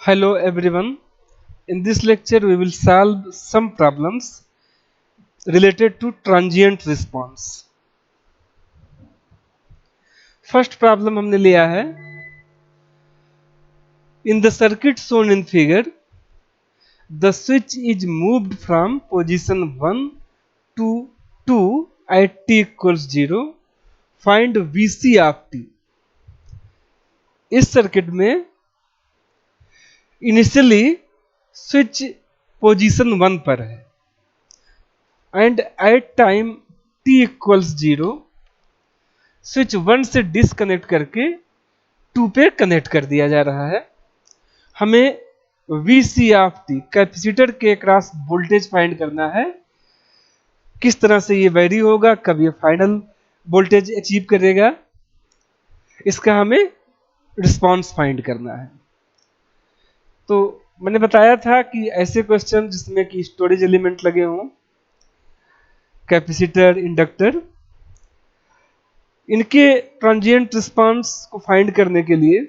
Hello everyone. In this lecture we will solve some problems related to transient response. First problem हमने लिया है in the circuit shown in figure the switch is moved from position 1 to 2 at t equals 0 find Vc of t. इस circuit में initially switch position 1 पर है and at time t equals 0 switch 1 से disconnect करके 2 पे connect कर दिया जा रहा है। हमें Vc ऑफ t कैपेसिटर के अक्रॉस वोल्टेज फाइंड करना है। किस तरह से ये वैरी होगा, कब ये फाइनल वोल्टेज अचीव करेगा, इसका हमें रिस्पांस फाइंड करना है। तो मैंने बताया था कि ऐसे क्वेश्चन जिसमें कि स्टोरेज एलिमेंट लगे हों, कैपेसिटर, इंडक्टर, इनके ट्रांजिएंट रिस्पांस को फाइंड करने के लिए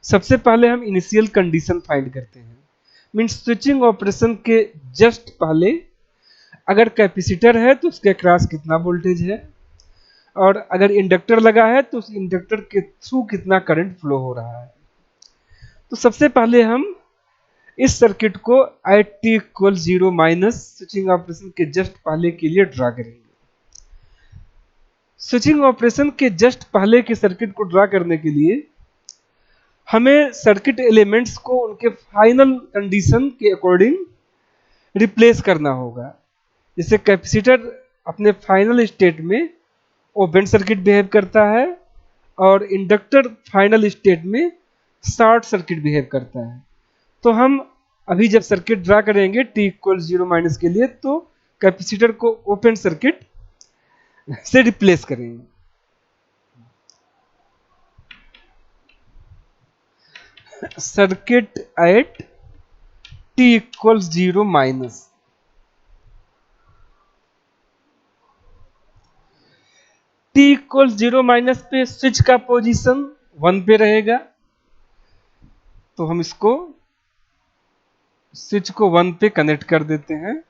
सबसे पहले हम इनिशियल कंडीशन फाइंड करते हैं। मींस स्विचिंग ऑपरेशन के जस्ट पहले अगर कैपेसिटर है तो उसके अक्रॉस कितना वोल्टेज है, और अगर इंडक्टर लगा है तो उस इंडक्टर के थ्रू कितना करंट फ्लो हो रहा है। तो सबसे पहले हम इस सर्किट को at t equal 0 minus switching operation के जस्ट पहले के लिए ड्रा करेंगे। स्विचिंग ऑपरेशन के जस्ट पहले के सर्किट को ड्रा करने के लिए हमें सर्किट एलिमेंट्स को उनके फाइनल कंडीशन के अकॉर्डिंग रिप्लेस करना होगा। जैसे कैपेसिटर अपने फाइनल स्टेट में ओपन सर्किट बिहेव करता है और इंडक्टर फाइनल स्टेट में शॉर्ट सर्किट बिहेव करता है। तो हम अभी जब सर्किट ड्रा करेंगे t इक्वल 0 माइनस के लिए, तो कैपेसिटर को ओपन सर्किट से रिप्लेस करेंगे। Circuit eight t equal 0 minus, t equal 0 minus पे स्विच का पोजीशन 1 पे रहेगा, तो हम इसको स्विच को 1 पे कनेक्ट कर देते हैं।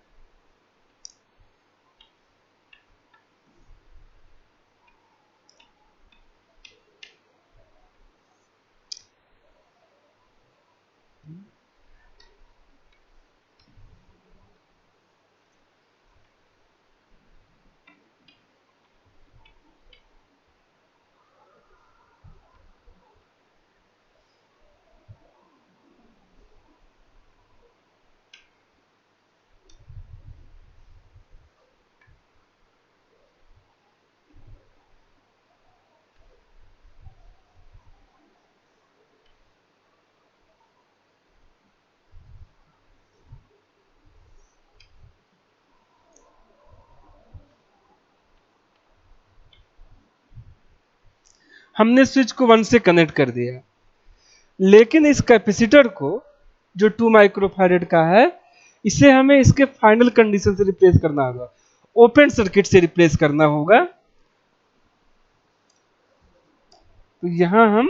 हमने स्विच को 1 से कनेक्ट कर दिया, लेकिन इस कैपेसिटर को जो 2 माइक्रोफैरेड का है, इसे हमें इसके फाइनल कंडीशन से रिप्लेस करना होगा, ओपन सर्किट से रिप्लेस करना होगा। तो यहां हम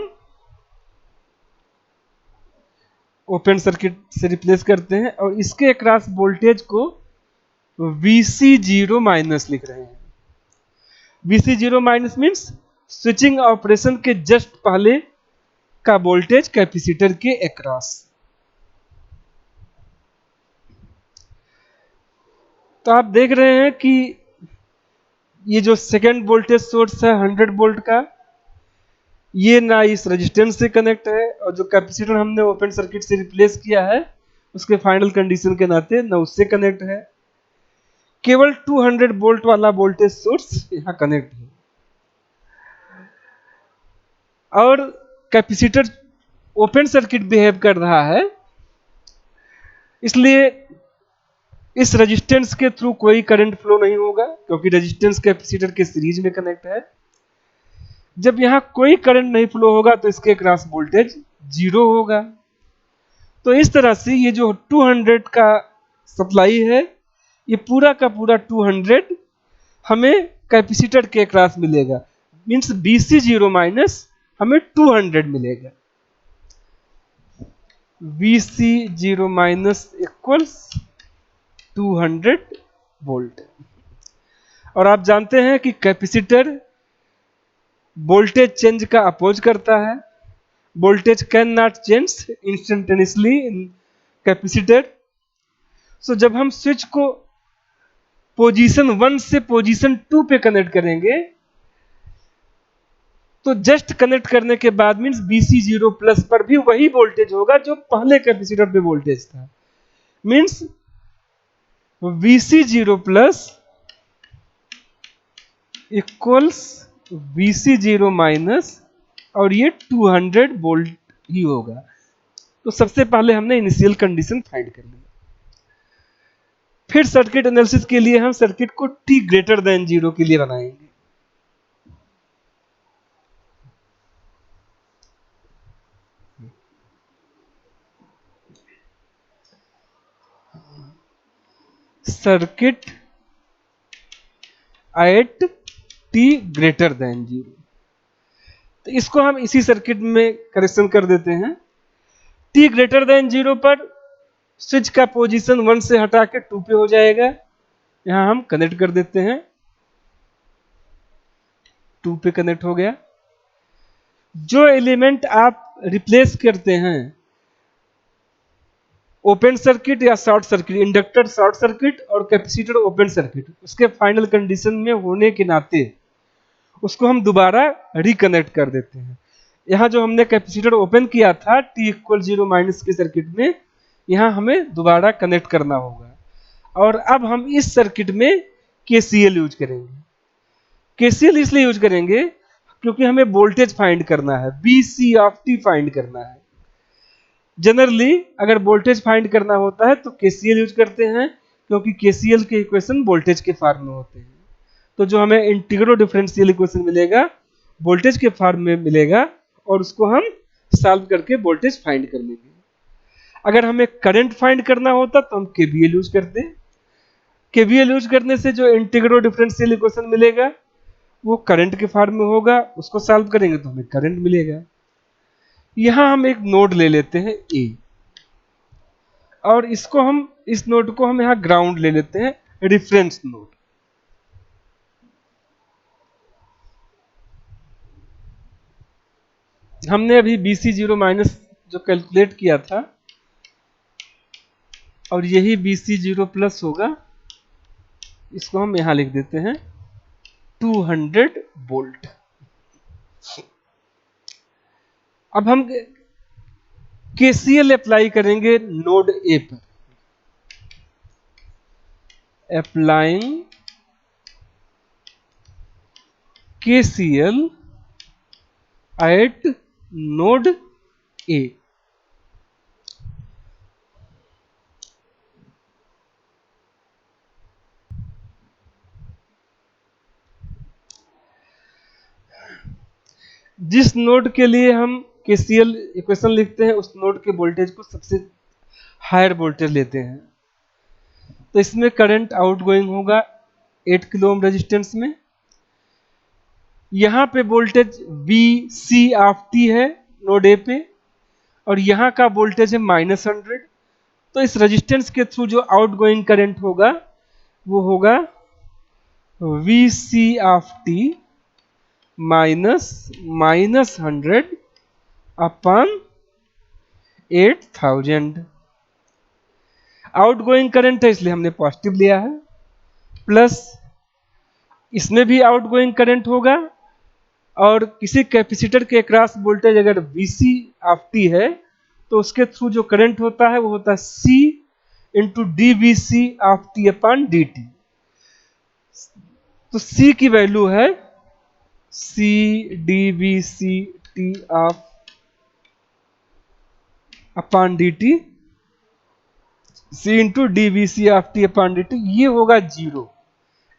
ओपन सर्किट से रिप्लेस करते हैं और इसके अक्रॉस वोल्टेज को Vc0 माइनस लिख रहे हैं। Vc0 minus means switching operation के जस्ट पहले का वोल्टेज कैपेसिटर के अक्रॉस। तो आप देख रहे हैं कि ये जो सेकेंड वोल्टेज सोर्स है 100 वोल्ट का, ये ना इस रेजिस्टेंस से कनेक्ट है, और जो कैपेसिटर हमने ओपन सर्किट से रिप्लेस किया है उसके फाइनल कंडीशन के नाते ना उससे कनेक्ट है। केवल 200 वोल्ट वाला वोल्टेज सोर्स यहां कनेक्ट है, और कैपेसिटर ओपन सर्किट बिहेव कर रहा है, इसलिए इस रेजिस्टेंस के थ्रू कोई करंट फ्लो नहीं होगा, क्योंकि रेजिस्टेंस कैपेसिटर के सीरीज में कनेक्ट है। जब यहां कोई करंट नहीं फ्लो होगा तो इसके क्रॉस वोल्टेज 0 होगा। तो इस तरह से ये जो 200 का सप्लाई है, ये पूरा का पूरा 200 हमें कैपेसिटर के क्रॉस मिलेगा। मींस Vc0 माइनस हमें 200 मिलेगा। VC0 minus equals 200 volt. और आप जानते हैं कि कैपेसिटर वोल्टेज चेंज का अपोज करता है। Voltage can not change instantaneously in capacitor. So जब हम स्विच को पोजीशन 1 से पोजीशन 2 पे कनेक्ट करेंगे तो जस्ट कनेक्ट करने के बाद मींस VC0 प्लस पर भी वही वोल्टेज होगा जो पहले कैपेसिटर पे वोल्टेज था। Means VC0 plus equals VC0 minus और ये 200 वोल्ट ही होगा। तो सबसे पहले हमने इनिशियल कंडीशन फाइंड कर ली। फिर सर्किट एनालिसिस के लिए हम सर्किट को t ग्रेटर देन 0 के लिए बनाएंगे। Circuit eight t greater than 0। तो इसको हम इसी सर्किट में करेक्शन कर देते हैं। t ग्रेटर देन 0 पर स्विच का पोजीशन 1 से हटा के 2 पे हो जाएगा। यहां हम कनेक्ट कर देते हैं, 2 पे कनेक्ट हो गया। जो एलिमेंट आप रिप्लेस करते हैं ओपन सर्किट या short circuit, inductor short circuit और कैपेसिटर ओपन सर्किट, उसके फाइनल कंडीशन में होने के नाते उसको हम दोबारा रिकनेक्ट कर देते हैं। यहां जो हमने कैपेसिटर ओपन किया था t इक्वल 0 माइनस के सर्किट में, यहां हमें दोबारा कनेक्ट करना होगा। और अब हम इस सर्किट में KCL यूज करेंगे। KCL इसलिए यूज करेंगे क्योंकि हमें वोल्टेज फाइंड करना है, VC ऑफ t फाइंड करना है। जनरली अगर वोल्टेज फाइंड करना होता है तो KCL यूज करते हैं, क्योंकि KCL के इक्वेशन वोल्टेज के फॉर्म में होते हैं। तो जो हमें इंटीग्रल डिफरेंशियल इक्वेशन मिलेगा वोल्टेज के फॉर्म में मिलेगा और उसको हम सॉल्व करके वोल्टेज फाइंड कर लेंगे। अगर हमें करंट फाइंड करना होता तो हम KVL यूज करते हैं। KVL यूज करने से जो इंटीग्रल डिफरेंशियल इक्वेशन मिलेगा वो करंट के फॉर्म में होगा, उसको सॉल्व करेंगे तो हमें करंट मिलेगा। यहां हम एक नोड ले लेते हैं A, और इसको हम इस नोड को हम यहां ग्राउंड ले लेते हैं, रेफरेंस नोड। हमने अभी VC0 माइनस जो कैलकुलेट किया था और यही VC0 प्लस होगा, इसको हम यहां लिख देते हैं 200 वोल्ट। अब हम KCL अप्लाई करेंगे नोड A पर। Applying KCL at node A। जिस नोड के लिए हम KCL इक्वेशन लिखते हैं उस नोड के वोल्टेज को सबसे हायर वोल्टेज लेते हैं। तो इसमें करंट आउटगोइंग होगा 8 किलो ओम रेजिस्टेंस में। यहां पे वोल्टेज VC ऑफ t है नोड A पे, और यहां का वोल्टेज है -100। तो इस रेजिस्टेंस के थ्रू जो आउटगोइंग करंट होगा वो होगा VC of t -100 upon 8000। Outgoing current है इसलिए हमने पॉजिटिव लिया है, प्लस इसमें भी आउटगोइंग करंट होगा, और किसी कैपेसिटर के अक्रॉस वोल्टेज अगर VC ऑफ t है तो उसके थ्रू जो करंट होता है वो होता है C into DVC of t upon dt। तो C की वैल्यू है C DVC t of upon dt, C into DVC of t upon dt, ये होगा 0।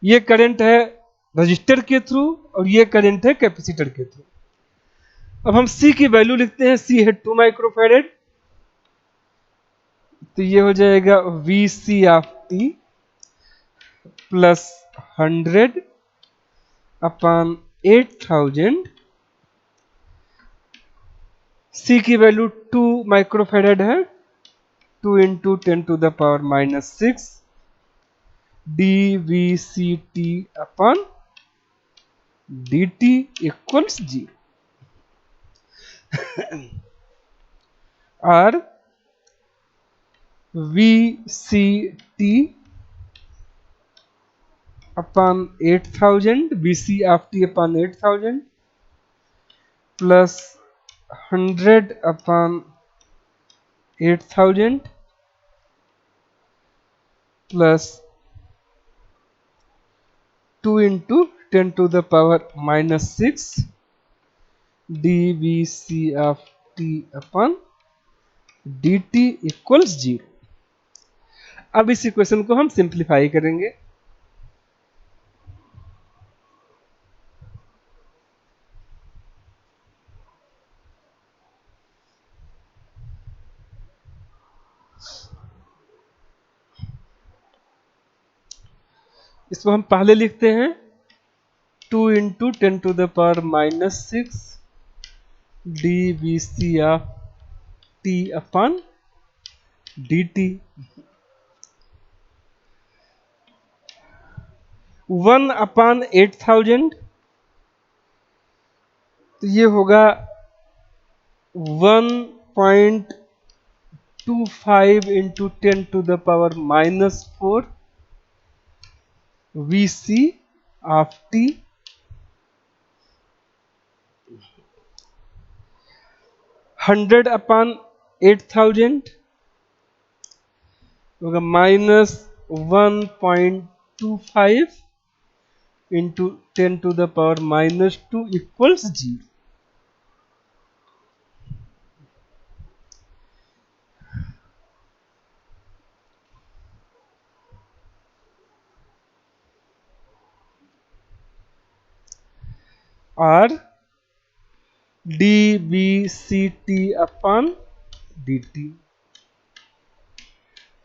ये करंट है रजिस्टर के थ्रू और ये करंट है कैपेसिटर के थ्रू। अब हम C की वैल्यू लिखते हैं, C है 2 माइक्रोफैरेड, तो ये हो जाएगा VC of t plus 100 upon 8000 C की वैल्यू 2 माइक्रोफेरेड है, 2 इंटू 10⁻⁻6 dVCT अपन dt इक्वल्स 0 और VCT upon 8000 VC of T upon 8000 plus 100 upon 8000 plus 2 into 10⁻⁻6 dVC of T upon dt equals 0। अब इस इक्वेशन को हम सिंप्लीफाई करेंगे। इसको हम पहले लिखते हैं 2 into 10⁻⁻6 dVC of T upon dt 1/8000 तो ये होगा 1.25 इंटू 10⁻⁻4 VC ऑफ T 100/8000 होगा -1.25 इंटू 10⁻⁻2 इक्वल्स 0। और dVCT अपन dt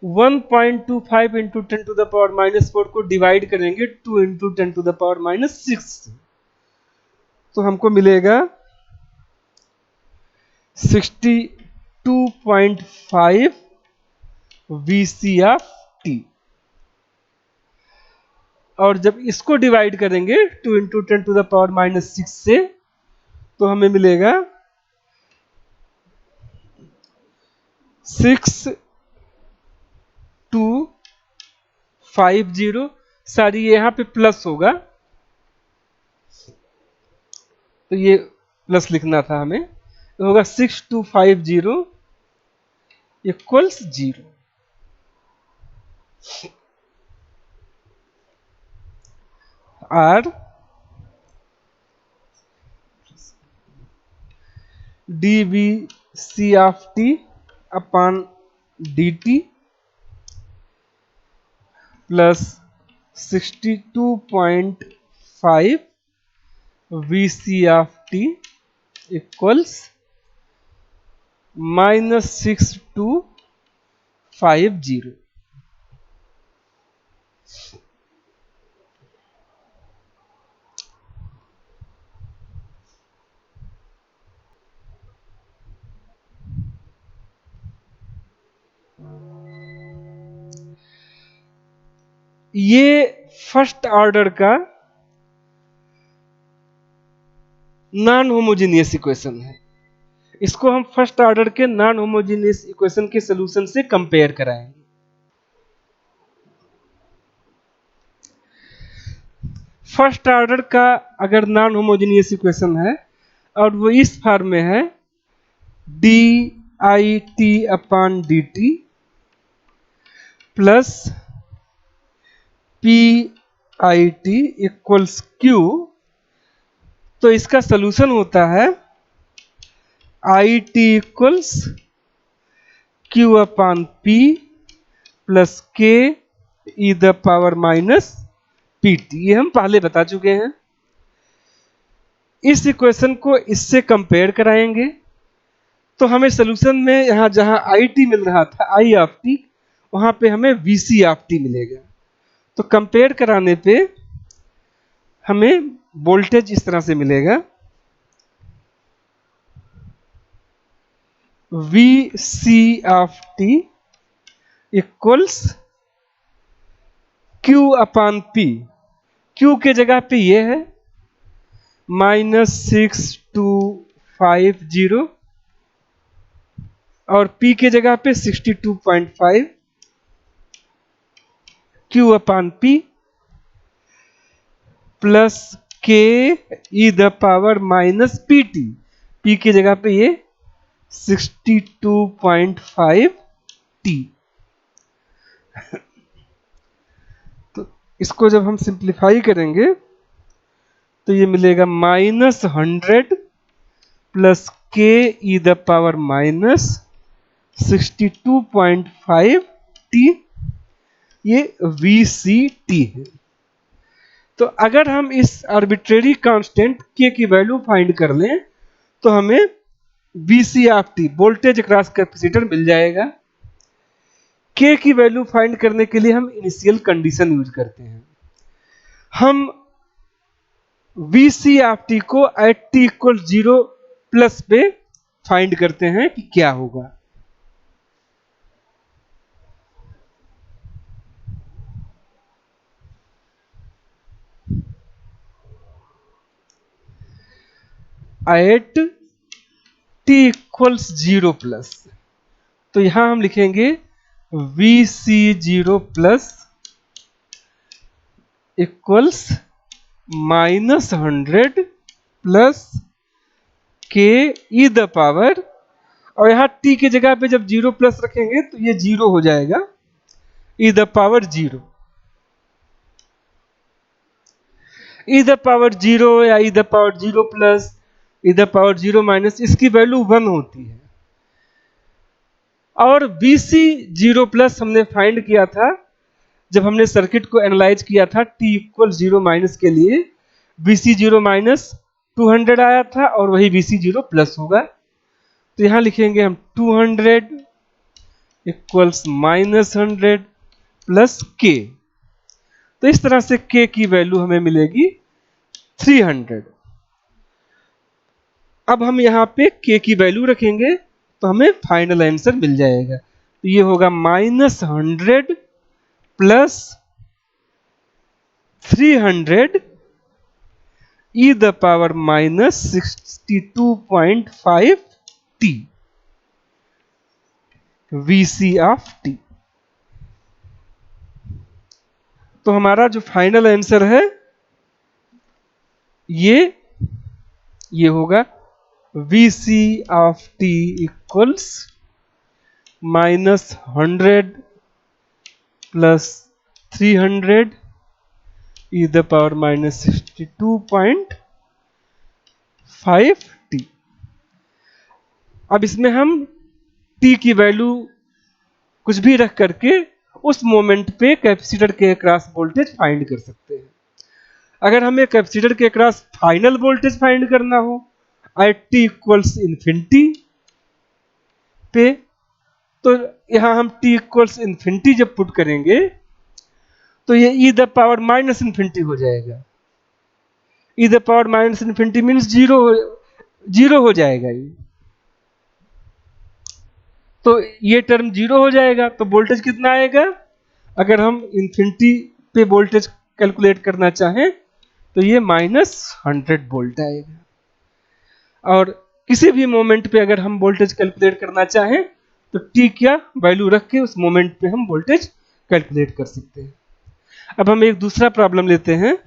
1.25 इंटू 10⁻⁻4 को डिवाइड करेंगे 2 इंटू 10⁻⁻6 से, तो हमको मिलेगा 62.5 VC ऑफ T। और जब इसको डिवाइड करेंगे 2 इंटू 10⁻⁻6 से, तो हमें मिलेगा 6250। सारी यहां पे प्लस होगा तो ये प्लस लिखना था हमें, तो होगा 6250 इक्वल्स 0। और dVC of T upon dt plus 62.5 VC of T equals -6250। ये फर्स्ट ऑर्डर का नॉन होमोजेनियस इक्वेशन है। इसको हम फर्स्ट ऑर्डर के नॉन होमोजेनियस इक्वेशन के सॉल्यूशन से कंपेयर कराएंगे। फर्स्ट ऑर्डर का अगर नॉन होमोजेनियस इक्वेशन है और वो इस फॉर्म में है dit/dt plus pit equals q, तो इसका सलूशन होता है it equals q/p plus k e the power minus pt। ये हम पहले बता चुके हैं। इस इक्वेशन को इससे कंपेयर कराएंगे तो हमें सलूशन में यहां जहां it मिल रहा था i ऑफ t, वहां पे हमें vc ऑफ t मिलेगा। तो कंपेयर कराने पे हमें वोल्टेज इस तरह से मिलेगा V C of T equals Q upon P. Q के जगह पे ये है -6250 और पी के जगह पे 62.5 Q upon P plus K e the power minus P t. P की जगह पे ये 62.5 टी। तो इसको जब हम सिंप्लीफाई करेंगे तो ये मिलेगा -100 plus K e the power minus 62.5 T. ये वी सी टी है। तो अगर हम इस आर्बिट्रेरी कांस्टेंट के की वैल्यू फाइंड कर लें तो हमें VC of t voltage across capacitor मिल जाएगा। के की वैल्यू फाइंड करने के लिए हम इनिशियल कंडीशन यूज करते हैं। हम वीसी ऑफ टी को एट टी इक्वल 0 प्लस पे फाइंड करते हैं कि क्या होगा। एट टी इक्वल्स 0 प्लस, तो यहां हम लिखेंगे V C 0 plus equals -100 plus K e the power, और यहां टी की जगह पे जब 0 प्लस रखेंगे तो ये 0 हो जाएगा, e the power 0। E the power 0 या e the power 0 plus e the power 0 minus, इसकी वैल्यू 1 होती है। और BC 0 प्लस हमने फाइंड किया था जब हमने सर्किट को एनालाइज किया था t इक्वल 0 माइनस के लिए। BC 0 माइनस 200 आया था और वही BC 0 प्लस होगा। तो यहां लिखेंगे हम 200 इक्वल्स -100 प्लस k। तो इस तरह से k की वैल्यू हमें मिलेगी 300। अब हम यहाँ पे k की वैल्यू रखेंगे तो हमें फाइनल आंसर मिल जाएगा। तो ये होगा -100 plus 300 E the power minus 62.5 T VC of T. तो हमारा जो फाइनल आंसर है ये होगा VC of T equals -100 plus 300 E the power minus 62.5 T. अब इसमें हम टी की वैल्यू कुछ भी रख करके उस मोमेंट पे कैपेसिटर के अक्रॉस वोल्टेज फाइंड कर सकते हैं। अगर हमें कैपेसिटर के अक्रॉस फाइनल वोल्टेज फाइंड करना हो एट टी इक्वल्स इन्फिनिटी पे, तो यहां हम t इक्वल्स इन्फिनिटी जब पुट करेंगे तो ये e the power minus infinity हो जाएगा। E the power minus infinity means zero हो जाएगा ये। तो ये टर्म जीरो हो जाएगा तो वोल्टेज कितना आएगा। अगर हम इन्फिनिटी पे वोल्टेज कैलकुलेट करना चाहें तो ये -100 वोल्ट आएगा। और किसी भी मोमेंट पे अगर हम वोल्टेज कैलकुलेट करना चाहें तो टी क्या वैल्यू रख के उस मोमेंट पे हम वोल्टेज कैलकुलेट कर सकते हैं। अब हम एक दूसरा प्रॉब्लम लेते हैं।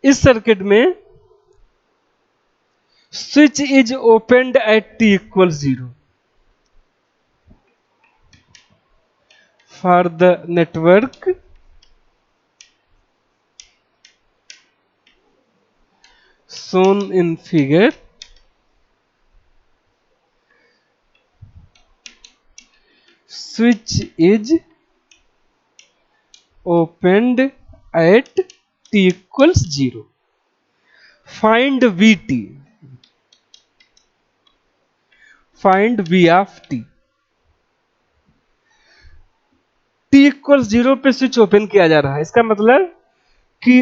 इस सर्किट में switch is opened at t equal 0 for the network shown in figure. Switch is opened at t equals 0. Find Vt. Find V of t. t equal 0 पे स्विच ओपन किया जा रहा है। इसका मतलब कि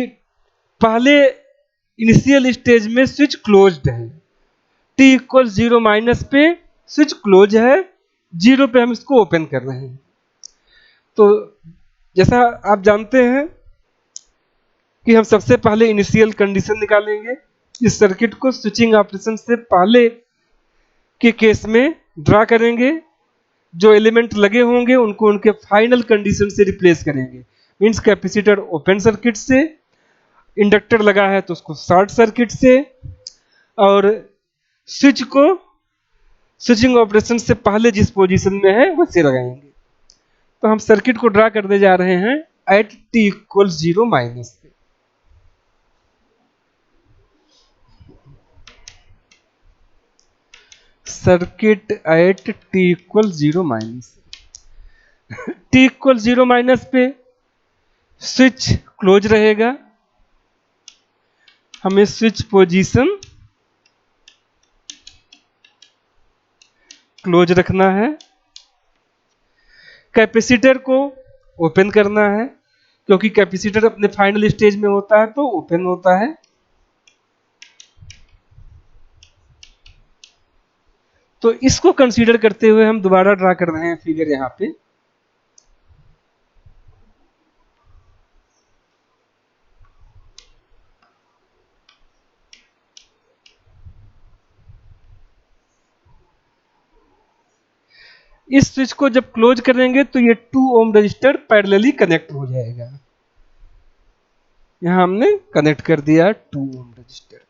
पहले इनिशियल स्टेज में स्विच क्लोज्ड है। t इक्वल 0 माइनस पे स्विच क्लोज है, 0 पे हम इसको ओपन कर रहे हैं। तो जैसा आप जानते हैं कि हम सबसे पहले इनिशियल कंडीशन निकालेंगे। इस सर्किट को स्विचिंग ऑपरेशन से पहले के केस में ड्रा करेंगे। जो एलिमेंट लगे होंगे उनको उनके फाइनल कंडीशन से रिप्लेस करेंगे। मींस कैपेसिटर ओपन सर्किट से, इंडक्टर लगा है तो उसको शॉर्ट सर्किट से, और स्विच को स्विचिंग ऑपरेशन से पहले जिस पोजीशन में है वैसे लगाएंगे। तो हम सर्किट को ड्रा करने जा रहे हैं एट t इक्वल 0 माइनस पे। Circuit eight t equal 0 minus, t equal 0 minus पे स्विच क्लोज रहेगा। हमें स्विच पोजीशन क्लोज रखना है। कैपेसिटर को ओपन करना है, क्योंकि कैपेसिटर अपने फाइनल स्टेज में होता है तो ओपन होता है। तो इसको कंसीडर करते हुए हम दोबारा ड्रा कर रहे हैं फिगर यहां पे। इस स्विच को जब क्लोज करेंगे तो ये 2 ओम रजिस्टर पैरेलली कनेक्ट हो जाएगा। यहां हमने कनेक्ट कर दिया 2 ओम रजिस्टर।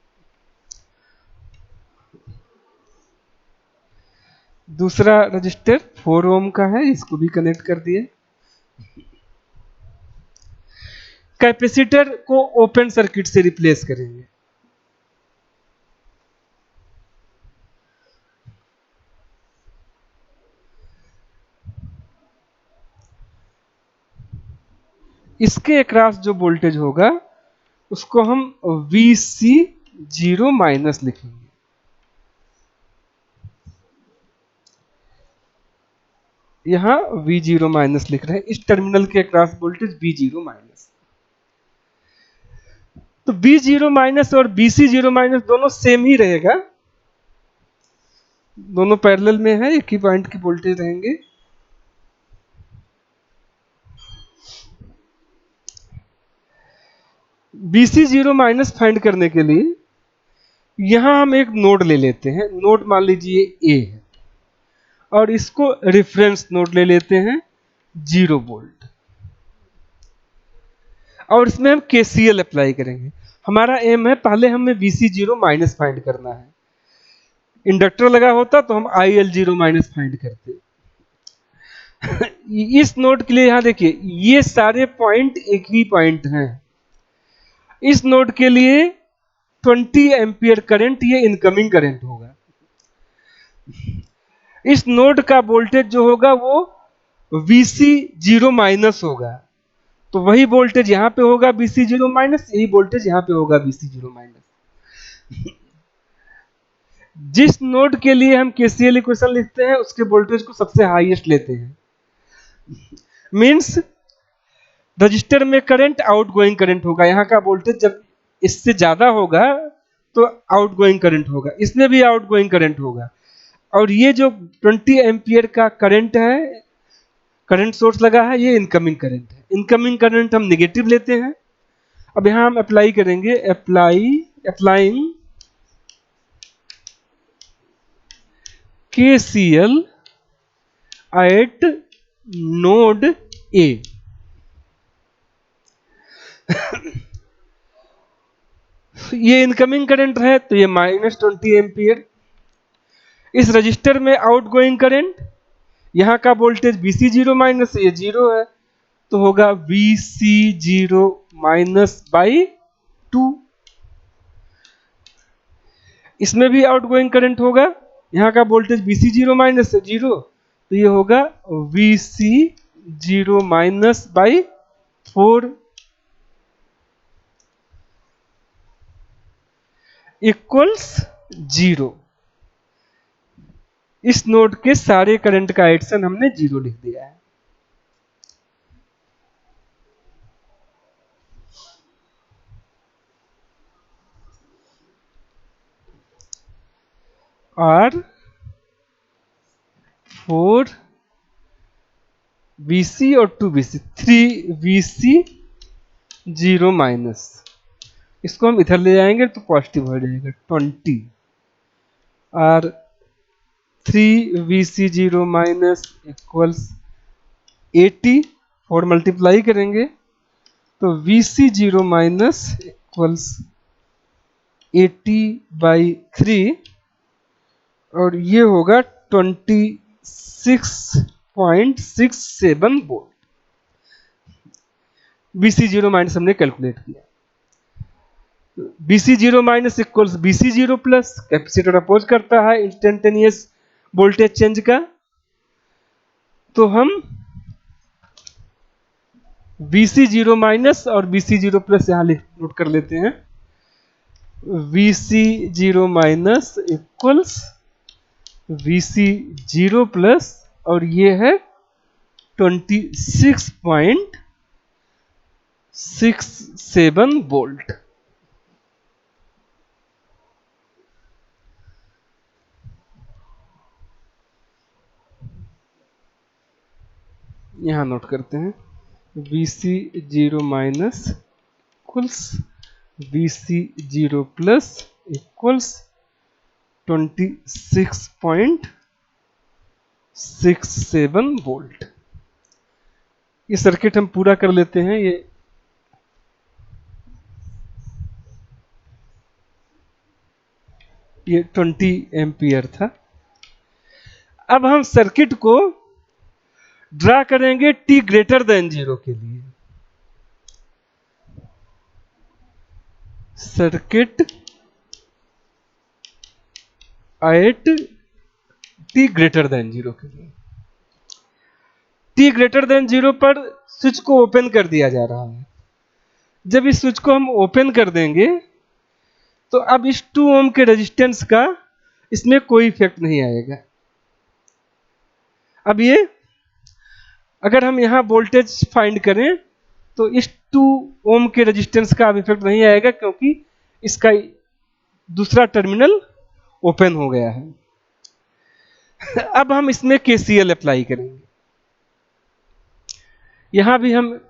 दूसरा रजिस्टर 4 ओम का है, इसको भी कनेक्ट कर दिए। कैपेसिटर को ओपन सर्किट से रिप्लेस करेंगे। इसके अक्रॉस जो वोल्टेज होगा उसको हम VC0 माइनस लिखेंगे। यहां V0 माइनस लिख रहे हैं, इस टर्मिनल के अक्रॉस वोल्टेज V0 माइनस। तो V0 माइनस और VC0 माइनस दोनों सेम ही रहेगा, दोनों पैरेलल में है, एक ही पॉइंट की वोल्टेज रहेंगे। VC0 माइनस फाइंड करने के लिए यहां हम एक नोड ले लेते हैं। नोड मान लीजिए A है और इसको रेफरेंस नोड ले लेते हैं 0 वोल्ट, और इसमें हम KCL अप्लाई करेंगे। हमारा एम है पहले हमें VC0 माइनस फाइंड करना है। इंडक्टर लगा होता तो हम IL0 माइनस फाइंड करते। इस नोड के लिए यहां देखिए ये सारे पॉइंट एक ही पॉइंट हैं। इस नोड के लिए 20 एम्पियर करंट ये इनकमिंग करंट होगा। इस नोड का वोल्टेज जो होगा वो VC0 माइनस होगा, तो वही वोल्टेज यहां पे होगा VC0 माइनस, यही वोल्टेज यहां पे होगा VC0 माइनस। जिस नोड के लिए हम KCL इक्वेशन लिखते हैं उसके वोल्टेज को सबसे हाईएस्ट लेते हैं। मींस रजिस्टर में करंट आउटगोइंग करंट होगा। यहां का वोल्टेज जब इससे ज्यादा होगा तो आउटगोइंग करंट होगा, इसमें भी आउटगोइंग करंट होगा। और ये जो 20 एम्पियर का करंट है, करंट सोर्स लगा है, ये इनकमिंग करंट है। इनकमिंग करंट हम नेगेटिव लेते हैं। अब यहां हम अप्लाई करेंगे, applying KCL at node A। ये इनकमिंग करंट है तो ये -20 एम्पियर। इस रजिस्टर में आउटगोइंग करंट, यहां का वोल्टेज VC जीरो माइनस, ये जीरो है तो होगा VC जीरो माइनस बाई 2। इसमें भी आउटगोइंग करंट होगा, यहां का वोल्टेज VC जीरो माइनस है जीरो तो ये होगा VC zero minus by 4 equals 0। इस नोड के सारे करंट का एडिशन हमने 0 लिख दिया है। और 4 VC और 2 VC, 3 VC जीरो माइनस, इसको हम इधर ले जाएंगे तो पॉजिटिव हो जाएगा 20, और 3 VC zero minus equals 80। 4 multiply करेंगे तो VC जीरो माइनस इक्वल्स 80/3 और ये होगा 26.67 वोल्ट। VC जीरो माइनस हमने कैलकुलेट किया। VC zero minus equals VC zero plus, capacitor oppose करता है इंस्टेंटेनियस वोल्टेज चेंज का, तो हम VC जीरो माइनस और VC जीरो प्लस यहां नोट कर लेते हैं। VC zero minus equals VC zero plus और ये है 26.67 वोल्ट। यहां नोट करते हैं VC zero minus equals VC zero plus equals 26.67 volt. ये सर्किट हम पूरा कर लेते हैं। ये 20 एम्पियर था। अब हम सर्किट को ड्रा करेंगे t ग्रेटर देन 0 के लिए। Circuit eight t greater than 0 के लिए। t ग्रेटर देन 0 पर स्विच को ओपन कर दिया जा रहा है। जब इस स्विच को हम ओपन कर देंगे तो अब इस 2 ओम के रेजिस्टेंस का इसमें कोई इफेक्ट नहीं आएगा। अब ये अगर हम यहां वोल्टेज फाइंड करें तो इस 2 ओम के रेजिस्टेंस का अब इफेक्ट नहीं आएगा क्योंकि इसका दूसरा टर्मिनल ओपन हो गया है। अब हम इसमें KCL अप्लाई करेंगे। यहां भी हम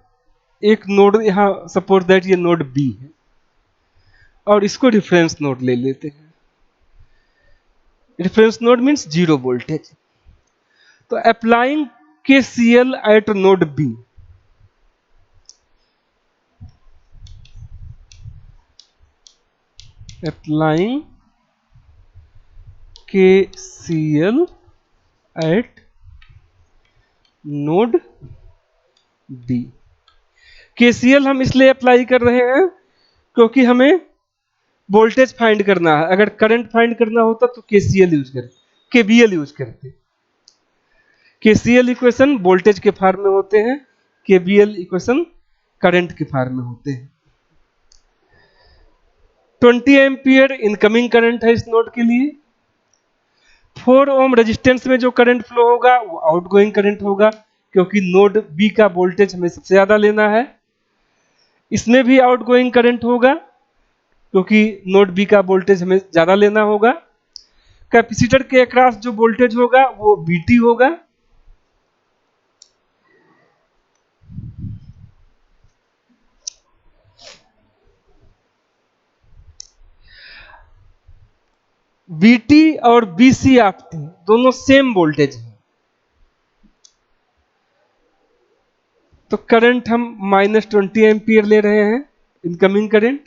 एक नोड, यहां सपोज दैट ये नोड B है और इसको रिफरेंस नोड ले लेते हैं। रिफरेंस नोड मींस 0 वोल्टेज। तो applying KCL at node B, applying KCL at node B। KCL हम इसलिए अप्लाई कर रहे हैं क्योंकि हमें वोल्टेज फाइंड करना है। अगर करंट फाइंड करना होता तो KCL यूज करते, KVL यूज करते। KCL इक्वेशन वोल्टेज के फॉर्म में होते हैं, KVL इक्वेशन करंट के फॉर्म में होते हैं। 20 एम्पियर इनकमिंग करंट है इस नोड के लिए। 4 ओम रेजिस्टेंस में जो करंट फ्लो होगा वो आउटगोइंग करंट होगा क्योंकि नोड B का वोल्टेज हमें सबसे ज्यादा लेना है। इसमें भी आउटगोइंग करंट होगा क्योंकि नोड B का वोल्टेज हमें ज्यादा लेना होगा। कैपेसिटर के अक्रॉस जो वोल्टेज होगा वो VT होगा। VT और BC ऑफ T दोनों सेम वोल्टेज है तो करंट हम -20 एम्पियर ले रहे हैं इनकमिंग करंट,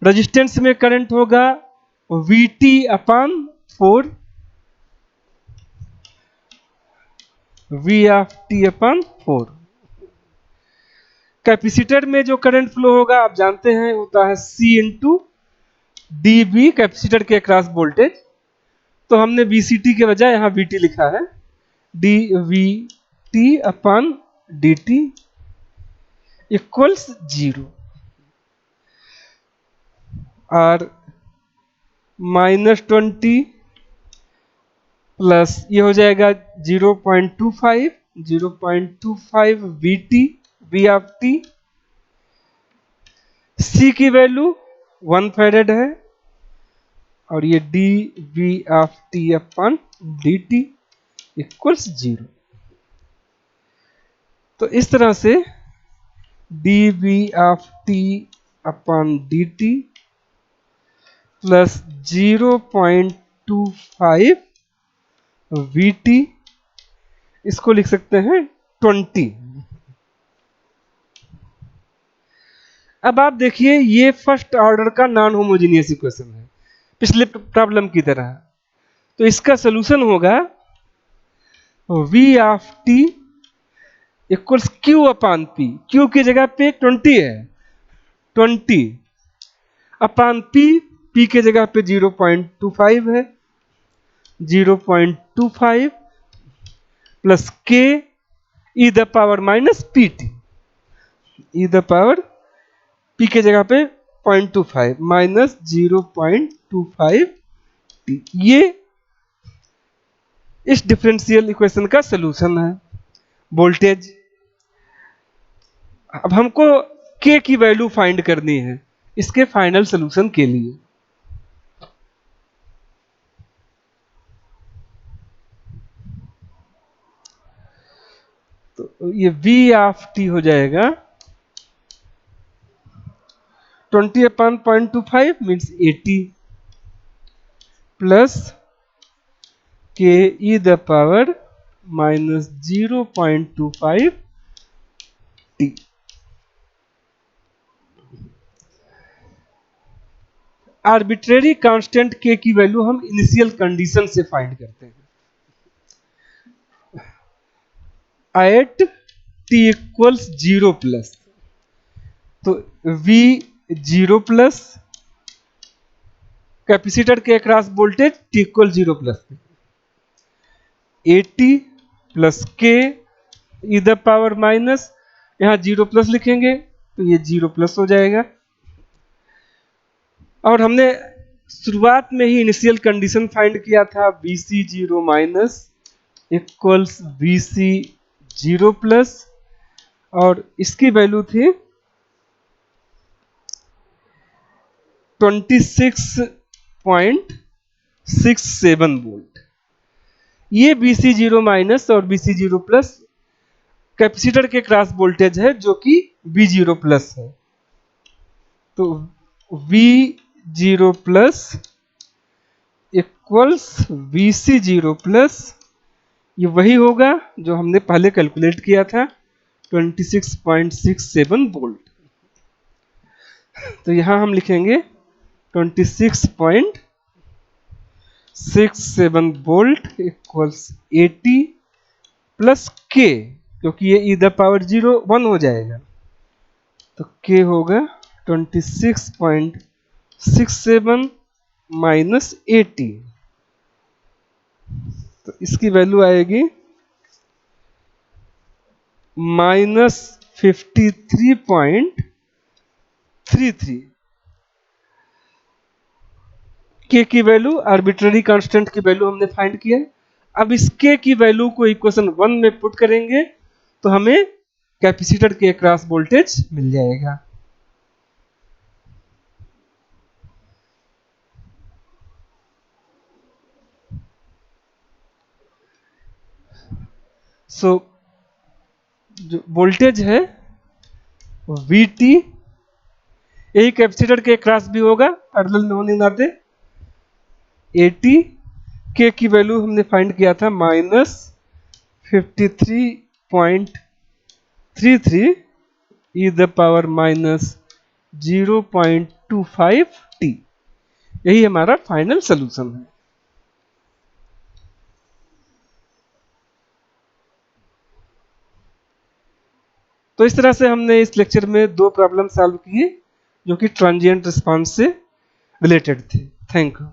रेजिस्टेंस में करंट होगा VT अपान 4, V अपान 4। कैपेसिटर में जो करंट फ्लो होगा आप जानते हैं होता है C इंटू DB, कैपेसिटर के अक्रॉस वोल्टेज। तो हमने VCT के बजाय यहां VT लिखा है, DVT अपान DT इक्वल्स 0। और -20 प्लस ये हो जाएगा 0.25 V ऑफ टी। C की वैल्यू 1 फैरेड है और ये dV of T upon dt equals 0। तो इस तरह से dV of T upon dt plus 0.25 VT, इसको लिख सकते हैं 20। अब आप देखिए ये फर्स्ट ऑर्डर का नॉन होमोजेनियस इक्वेशन है पिछले प्रॉब्लम की तरह। तो इसका सलूशन होगा V of T equals Q upon P। Q की जगह पे 20 है, 20 अपान P, P की जगह पे 0.25 है, 0.25 plus K E the power minus PT, E the power P के जगह पे 0.25 माइनस 0.25 T। ये इस डिफरेंशियल इक्वेशन का सलूशन है वोल्टेज। अब हमको K की वैल्यू फाइंड करनी है इसके फाइनल सलूशन के लिए। तो ये V ऑफ टी हो जाएगा 20 अपान 0.25 means 80 plus K E the power minus 0.25 T। Arbitrary constant K की वैल्यू हम इनिशियल कंडीशन से फाइंड करते हैं। एट T इक्वल्स 0 प्लस, तो V 0 प्लस कैपेसिटर के across voltage T equal 0 plus 80 plus K E the power minus, यहां 0 plus लिखेंगे तो ये 0 प्लस हो जाएगा। और हमने शुरुआत में ही इनिशियल कंडीशन फाइंड किया था VC 0 minus equals VC 0 plus, और इसकी वैल्यू थी 26.67 वोल्ट। ये VC 0 माइनस और VC 0 प्लस कैपेसिटर के क्रॉस वोल्टेज है जो कि V 0 प्लस है। तो V 0 plus equals VC 0 plus, ये वही होगा जो हमने पहले कैलकुलेट किया था 26.67 वोल्ट। तो यहां हम लिखेंगे 26.67 वोल्ट इक्वल्स 80 प्लस K, क्योंकि ये ई द पावर 1 हो जाएगा तो K होगा 26.67 माइनस 80। तो इसकी वैल्यू आएगी माइनस 53.33। K की वैल्यू आर्बिट्ररी कांस्टेंट की वैल्यू हमने फाइंड किया। अब इस K की वैल्यू को इक्वेशन 1 में पुट करेंगे तो हमें कैपेसिटर के अक्रॉस वोल्टेज मिल जाएगा। सो जो वोल्टेज है VT, यही कैपेसिटर के अक्रॉस भी होगा पैरेलल में होने नाते। 80 K की वैल्यू हमने फाइंड किया था minus 53.33 E the power minus 0.25t। यही हमारा फाइनल सोल्यूशन है। तो इस तरह से हमने इस लेक्चर में दो प्रॉब्लम सॉल्व किए जो कि ट्रांजिएंट रिस्पांस से रिलेटेड थे। Thank you.